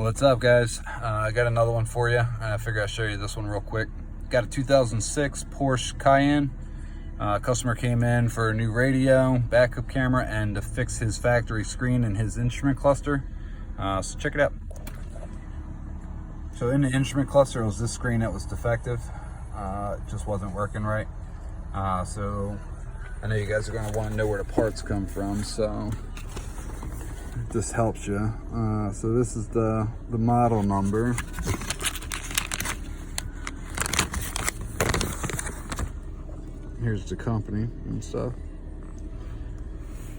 What's up, guys? I got another one for you. I figure I'll show you this one real quick. Got a 2006 Porsche Cayenne. Customer came in for a new radio, backup camera, and to fix his factory screen and his instrument cluster. So check it out. So in the instrument cluster, it was this screen that was defective. It just wasn't working right. So I know you guys are going to want to know where the parts come from, so this helps you. So this is the model number. Here's the company and stuff.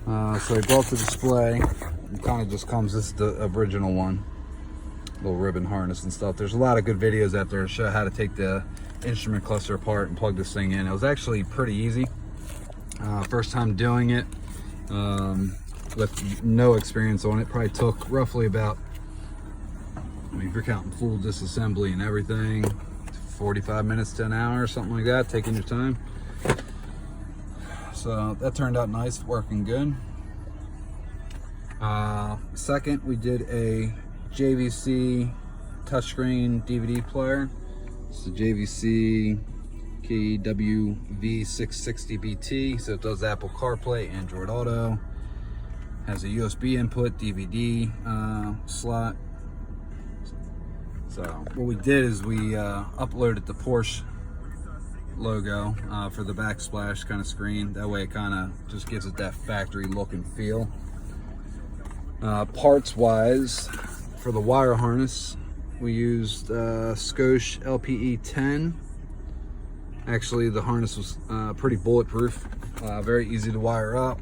So I bought the display. It kind of just comes, this is the original one. Little ribbon harness and stuff. There's a lot of good videos out there to show how to take the instrument cluster apart and plug this thing in. It was actually pretty easy. First time doing it. With no experience on it. Probably took roughly about, I mean, if you're counting full disassembly and everything, 45 minutes to an hour, something like that, taking your time. So that turned out nice, working good. Second, we did a JVC touchscreen DVD player. It's the JVC KWV660BT, so it does Apple CarPlay, Android Auto. Has a USB input, DVD slot. So what we did is we uploaded the Porsche logo for the backsplash kind of screen. That way it kind of just gives it that factory look and feel. Parts wise, for the wire harness, we used Scosche LPE 10. Actually, the harness was pretty bulletproof, very easy to wire up.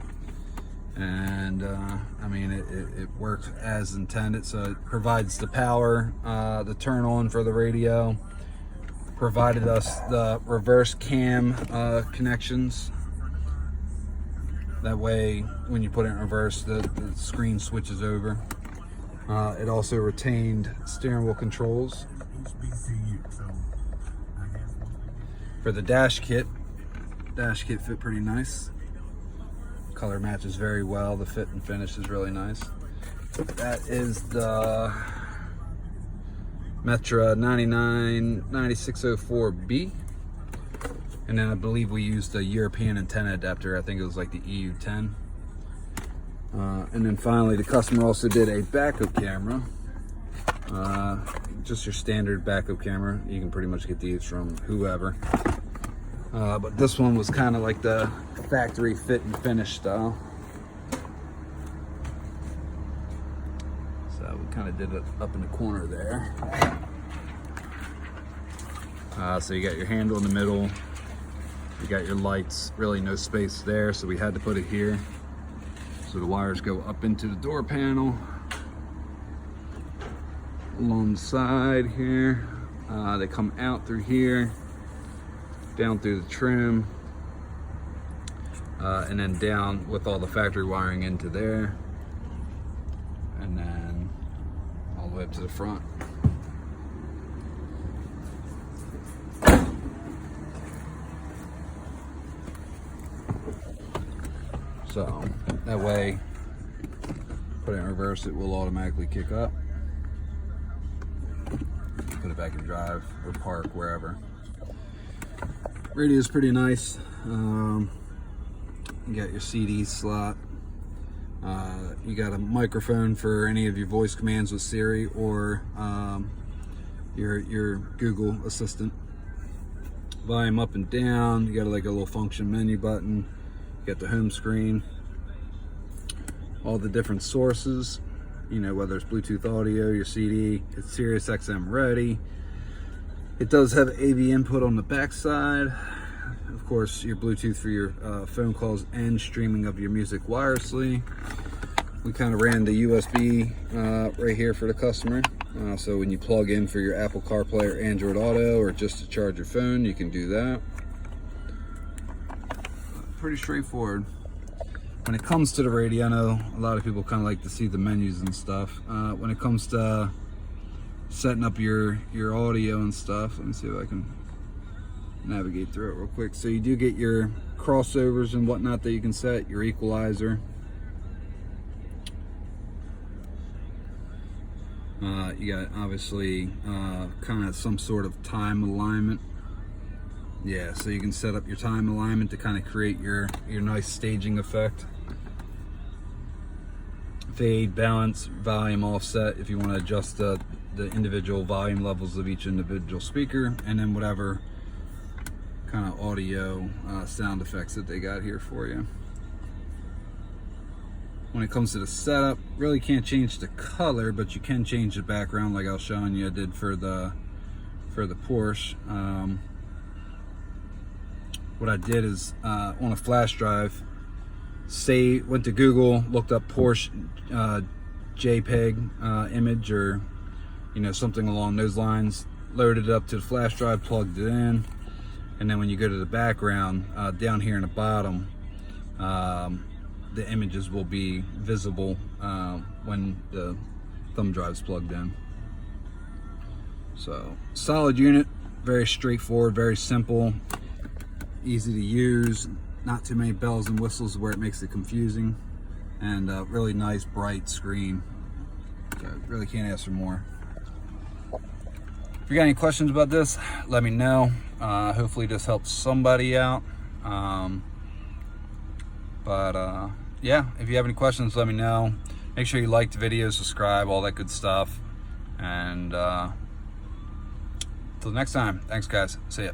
And I mean, it worked as intended. So it provides the power, the turn on for the radio, provided us the reverse cam connections. That way when you put it in reverse, the screen switches over. It also retained steering wheel controls. For the dash kit fit pretty nice. Color matches very well. The fit and finish is really nice. That is the Metra 9604B, and then I believe we used a European antenna adapter. I think it was like the EU10. And then finally, the customer also did a backup camera, just your standard backup camera. You can pretty much get these from whoever. But this one was kind of like the factory fit and finish style. So we kind of did it up in the corner there. So you got your handle in the middle. You got your lights, really no space there, so we had to put it here. So the wires go up into the door panel. Along the side here. They come out through here. Down through the trim, and then down with all the factory wiring into there, and then all the way up to the front. So that way, put it in reverse, it will automatically kick up. Put it back in drive or park, wherever. Radio is pretty nice. You got your CD slot. You got a microphone for any of your voice commands with Siri or your Google Assistant. Volume up and down. You got like a little function menu button. You got the home screen. All the different sources. You know, whether it's Bluetooth audio, your CD, it's Sirius XM ready. It does have AV input on the back side. Of course, your Bluetooth for your phone calls and streaming of your music wirelessly. We kind of ran the USB right here for the customer. So when you plug in for your Apple CarPlay or Android Auto, or just to charge your phone, you can do that. Pretty straightforward. When it comes to the radio, I know a lot of people kind of like to see the menus and stuff. When it comes to setting up your audio and stuff, let me see if I can navigate through it real quick. So you do get your crossovers and whatnot that you can set, your equalizer. You got obviously kind of some sort of time alignment. Yeah, so you can set up your time alignment to kind of create your nice staging effect. Fade, balance, volume, offset, if you want to adjust the individual volume levels of each individual speaker, and then whatever kind of audio sound effects that they got here for you. When it comes to the setup, really can't change the color, but you can change the background like I was showing you I did for the Porsche. What I did is on a flash drive, went to Google, looked up Porsche JPEG image, or something along those lines, loaded it up to the flash drive, plugged it in, and then when you go to the background, down here in the bottom, the images will be visible when the thumb drive's plugged in. So solid unit, very straightforward, very simple, easy to use, not too many bells and whistles where it makes it confusing, and really nice bright screen. So really can't ask for more. If you got any questions about this, let me know. Hopefully this helps somebody out. Yeah, if you have any questions, let me know. Make sure you like the video, subscribe, all that good stuff. And till next time, thanks guys, see ya.